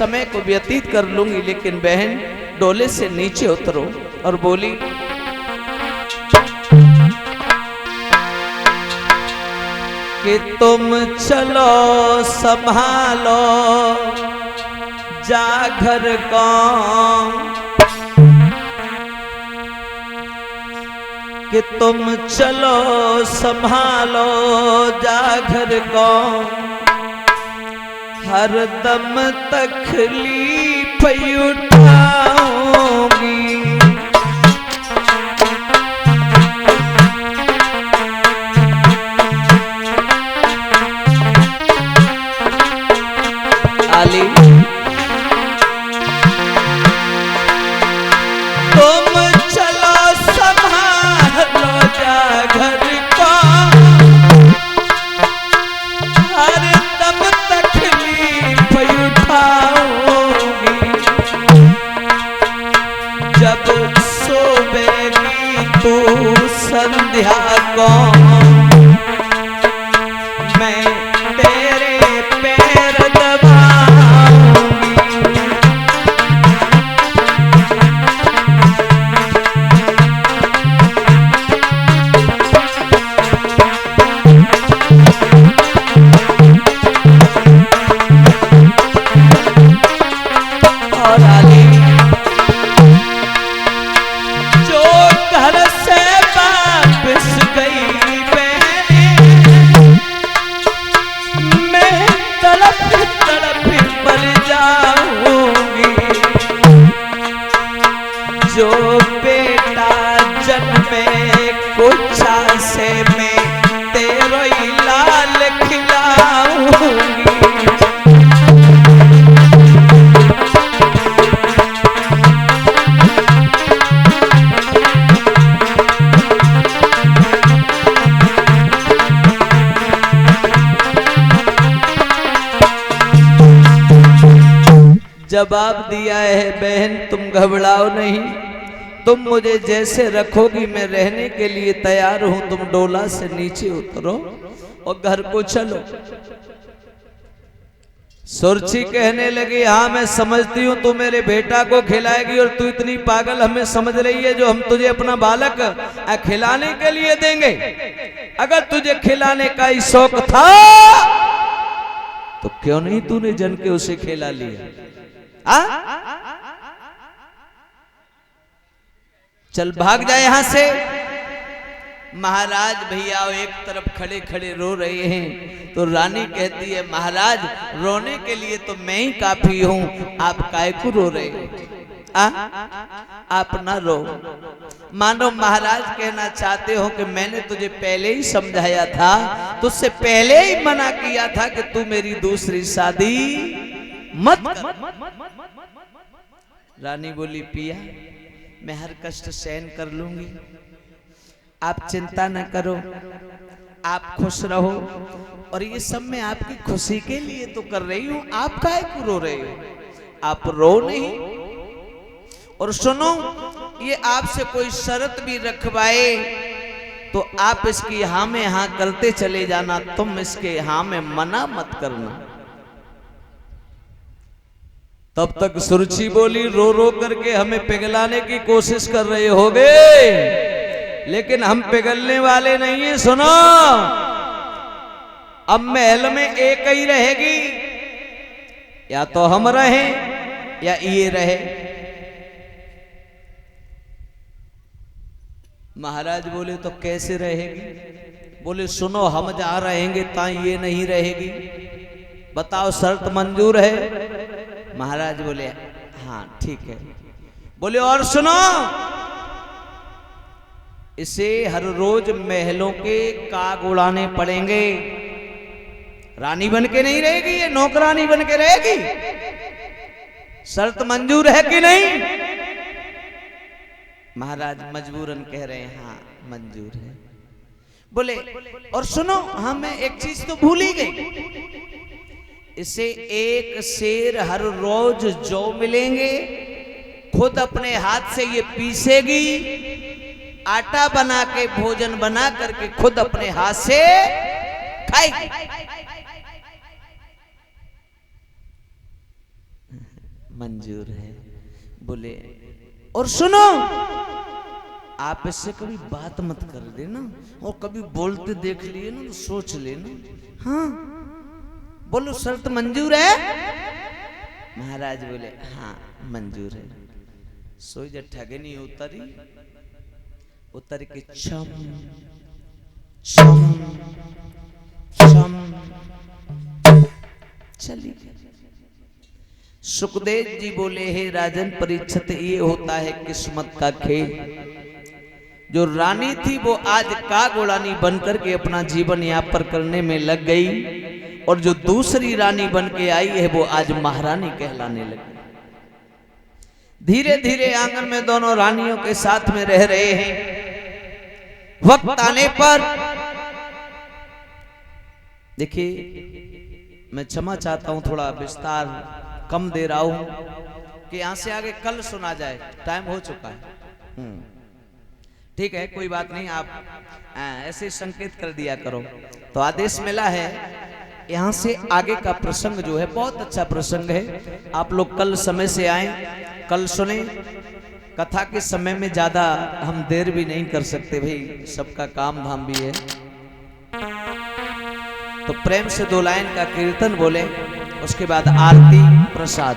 समय को व्यतीत कर लूंगी, लेकिन बहन डोले से नीचे उतरो। और बोली, कि तुम चलो संभालो जा घर को, कि तुम चलो संभालो जा घर को, हर दम तकलीफ उठाऊंगी। आली, तुम चलो संभालो जा घर को, हर दम तकलीफ उठाऊंगी। जब सोवेगी तू संध्या को, मैं तेरे पैर दबाऊंगी। और आगे, जो घर से वापस गई बहने, मैं तड़प तड़प मर जाऊंगी। जो बेटा जन्मे कुछा से, मैं तेरो ही लाल खिलाऊंगी। जवाब दिया है, बहन तुम घबराओ नहीं, तुम मुझे जैसे रखोगी मैं रहने के लिए तैयार हूं। तुम डोला से नीचे उतरो और घर को चलो। सुरची कहने लगी, हाँ मैं समझती हूँ तू मेरे बेटा को खिलाएगी, और तू इतनी पागल हमें समझ रही है जो हम तुझे अपना बालक खिलाने के लिए देंगे। अगर तुझे खिलाने का ही शौक था तो क्यों नहीं तूने जन के उसे खिला लिया? चल भाग जाए यहां से। महाराज भैया एक तरफ खड़े खड़े रो रहे हैं, तो रानी कहती है, महाराज रोने के लिए तो मैं ही काफी हूं, आप काहे को रो रहे हैं? आप ना रो। मानो महाराज कहना चाहते हो कि मैंने तुझे पहले ही समझाया था, तुझसे पहले ही मना किया था कि तू मेरी दूसरी शादी मत कर। रानी बोली, पिया मैं हर कष्ट सहन कर लूंगी, आप चिंता न करो, आप खुश रहो, और ये सब मैं आपकी खुशी के लिए तो कर रही हूं, आप काहे को रो रहे हो? आप रो नहीं। और सुनो, ये आपसे कोई शर्त भी रखवाए तो आप इसकी हाँ में हाँ करते चले जाना, तुम इसके हाँ में मना मत करना। तब तक सुरुचि बोली, रो रो करके हमें पिघलाने की कोशिश कर रहे होगे, लेकिन हम पिघलने वाले नहीं हैं। सुनो, अब महल में एक ही रहेगी, या तो हम रहे या ये रहे। महाराज बोले, तो कैसे रहेगी? बोले, सुनो हम जहां रहेंगे तां ये नहीं रहेगी, बताओ शर्त मंजूर है? महाराज बोले, हाँ ठीक है। बोले, और सुनो, इसे हर रोज महलों के काग उड़ाने पड़ेंगे, रानी बन के नहीं रहेगी, ये नौकरानी बन के रहेगी। शर्त मंजूर है कि नहीं? महाराज मजबूरन कह रहे हैं, हाँ मंजूर है। बोले, और सुनो, हाँ मैं एक चीज तो भूल ही गई, इसे एक शेर हर रोज जौ मिलेंगे, खुद अपने हाथ से ये पीसेगी, आटा बना के भोजन बना करके खुद अपने हाथ से खाएगी। मंजूर है। बोले और सुनो, आप इससे कभी बात मत कर देना, और कभी बोलते देख लिए ना तो सोच लेना। हाँ बोलो शर्त मंजूर है? महाराज बोले हाँ मंजूर है। सोई जब ठगे नहीं उतरी, उतर के छम छम छम चली। सुखदेव जी बोले हे राजन परीक्षित, ये होता है किस्मत का खेल। जो रानी थी वो आज कागुड़ानी बनकर के अपना जीवन यापन करने में लग गई, और जो दूसरी रानी बन के आई है वो आज महारानी कहलाने लगी। धीरे धीरे आंगन में दोनों रानियों के साथ में रह रहे हैं। वक्त आने पर देखिए, मैं क्षमा चाहता हूं, थोड़ा विस्तार कम दे रहा हूं कि यहां से आगे कल सुना जाए, टाइम हो चुका है। ठीक है, कोई बात नहीं, आप ऐसे संकेत कर दिया करो। तो आदेश मिला है, यहां से आगे का प्रसंग जो है बहुत अच्छा प्रसंग है। आप लोग कल समय से आए, कल सुने। कथा के समय में ज्यादा हम देर भी नहीं कर सकते भाई, सबका काम धाम भी है। तो प्रेम से 2 लाइन का कीर्तन बोले, उसके बाद आरती प्रसाद।